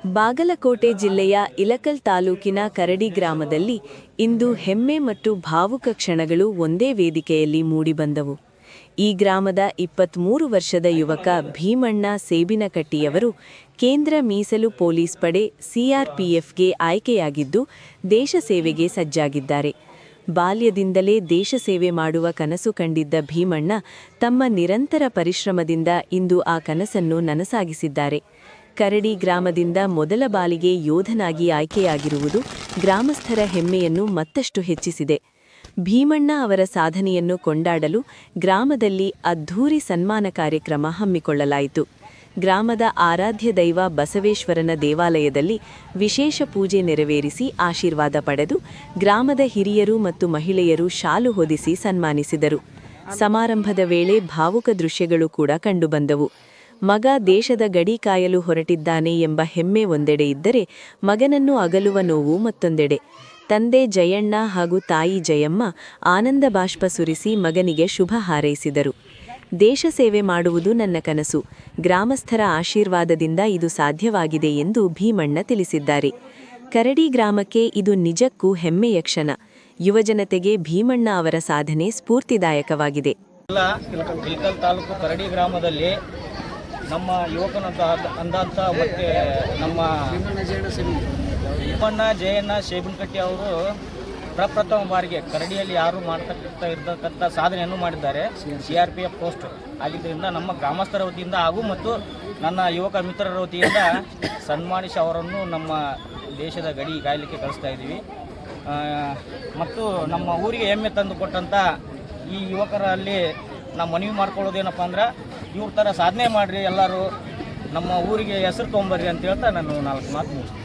ಬಾಗಲಕೋಟೆ ಜಿಲ್ಲೆಯ ಇಲಕಲ್ ತಾಲೂಕಿನ ಕರಡಿ ಗ್ರಾಮದಲ್ಲಿ ಇಂದು ಹೆಮ್ಮೆ ಮತ್ತು ಭಾವುಕ ಕ್ಷಣಗಳು ಒಂದೇ ವೇದಿಕೆಯಲ್ಲಿ ಮೂಡಿಬಂದವು. ಈ ಗ್ರಾಮದ 23 ವರ್ಷದ ಯುವಕ ಭೀಮಣ್ಣ ಸೇಬಿನಕಟ್ಟಿಯವರು ಕೇಂದ್ರ ಮೀಸಲು ಪೊಲೀಸ್ ಪಡೆ ಸಿಆರ್ಪಿಎಫ್ಗೆ ಆಯ್ಕೆಯಾಗಿದ್ದು ದೇಶ ಸೇವೆಗೆ ಸಜ್ಜಾಗಿದ್ದಾರೆ. ಬಾಲ್ಯದಿಂದಲೇ ದೇಶ ಸೇವೆ ಮಾಡುವ ಕನಸು ಕಂಡಿದ್ದ ಭೀಮಣ್ಣ ತಮ್ಮ ನಿರಂತರ ಪರಿಶ್ರಮದಿಂದ ಇಂದು ಆ ಕನಸನ್ನು ನನಸಾಗಿಸಿದ್ದಾರೆ. ಕರಡಿ ಗ್ರಾಮದಿಂದ ಮೊದಲ ಬಾಲಿಗೆ ಯೋಧನಾಗಿ ಆಯ್ಕೆಯಾಗಿರುವುದು ಗ್ರಾಮಸ್ಥರ ಹೆಮ್ಮೆಯನ್ನು ಮತ್ತಷ್ಟು ಹೆಚ್ಚಿಸಿದೆ. ಭೀಮಣ್ಣ ಅವರ ಸಾಧನೆಯನ್ನು ಕೊಂಡಾಡಲು ಗ್ರಾಮದಲ್ಲಿ ಅದ್ಧೂರಿ ಸನ್ಮಾನ ಕಾರ್ಯಕ್ರಮ ಹಮ್ಮಿಕೊಳ್ಳಲಾಯಿತು. ಗ್ರಾಮದ ಆರಾಧ್ಯ ದೈವ ಬಸವೇಶ್ವರನ ದೇವಾಲಯದಲ್ಲಿ ವಿಶೇಷ ಪೂಜೆ ನೆರವೇರಿಸಿ ಆಶೀರ್ವಾದ ಪಡೆದು ಗ್ರಾಮದ ಹಿರಿಯರು ಮತ್ತು ಮಹಿಳೆಯರು ಶಾಲು ಹೊದಿಸಿ ಸನ್ಮಾನಿಸಿದರು. ಸಮಾರಂಭದ ವೇಳೆ ಭಾವುಕ ದೃಶ್ಯಗಳು ಕೂಡ ಕಂಡುಬಂದವು. ಮಗ ದೇಶದ ಗಡಿ ಕಾಯಲು ಹೊರಟಿದ್ದಾನೆ ಎಂಬ ಹೆಮ್ಮೆ ಒಂದೆಡೆ ಇದ್ದರೆ, ಮಗನನ್ನು ಅಗಲುವ ನೋವು ಮತ್ತೊಂದೆಡೆ. ತಂದೆ ಜಯಣ್ಣ ಹಾಗೂ ತಾಯಿ ಜಯಮ್ಮ ಆನಂದ ಬಾಷ್ಪ ಸುರಿಸಿ ಮಗನಿಗೆ ಶುಭ ಹಾರೈಸಿದರು. ದೇಶ ಸೇವೆ ಮಾಡುವುದು ನನ್ನ ಕನಸು, ಗ್ರಾಮಸ್ಥರ ಆಶೀರ್ವಾದದಿಂದ ಇದು ಸಾಧ್ಯವಾಗಿದೆ ಎಂದು ಭೀಮಣ್ಣ ತಿಳಿಸಿದ್ದಾರೆ. ಕರಡಿ ಗ್ರಾಮಕ್ಕೆ ಇದು ನಿಜಕ್ಕೂ ಹೆಮ್ಮೆಯ ಕ್ಷಣ. ಯುವಜನತೆಗೆ ಭೀಮಣ್ಣ ಅವರ ಸಾಧನೆ ಸ್ಫೂರ್ತಿದಾಯಕವಾಗಿದೆ. ಇಲಕಲ್ ತಾಲೂಕು ಕರಡಿ ಗ್ರಾಮದಲ್ಲಿ ನಮ್ಮ ಯುವಕನಂತ ಅಂದಂತ ಮತ್ತು ನಮ್ಮ ಭೀಮಣ್ಣ ಜಯಣ್ಣ ಸೇಬಿನಕಟ್ಟಿ ಅವರು ಪ್ರಪ್ರಥಮ ಬಾರಿಗೆ ಕರಡಿಯಲ್ಲಿ ಯಾರು ಇರತಕ್ಕಂಥ ಸಾಧನೆಯನ್ನು ಮಾಡಿದ್ದಾರೆ. CRPF ಪೋಸ್ಟ್ ಆಗಿದ್ದರಿಂದ ನಮ್ಮ ಗ್ರಾಮಸ್ಥರ ವತಿಯಿಂದ ಹಾಗೂ ಮತ್ತು ನನ್ನ ಯುವಕ ಮಿತ್ರರ ವತಿಯಿಂದ ಸನ್ಮಾನಿಸಿ ಅವರನ್ನು ನಮ್ಮ ದೇಶದ ಗಡಿ ಕಾಯಲಿಕ್ಕೆ ಕಳಿಸ್ತಾ ಇದ್ದೀವಿ. ಮತ್ತು ನಮ್ಮ ಊರಿಗೆ ಹೆಮ್ಮೆ ತಂದು ಕೊಟ್ಟಂಥ ಈ ಯುವಕರಲ್ಲಿ ನಾವು ಮನವಿ ಮಾಡ್ಕೊಳ್ಳೋದೇನಪ್ಪ ಅಂದ್ರೆ, ಇವ್ರ ಥರ ಸಾಧನೆ ಮಾಡಿರಿ, ಎಲ್ಲರೂ ನಮ್ಮ ಊರಿಗೆ ಹೆಸರು ತೊಗೊಂಬರ್ರಿ ಅಂತ ಹೇಳ್ತಾ ನಾನು 4 ಮಾತು ಮುಗಿಸ್ತೀನಿ.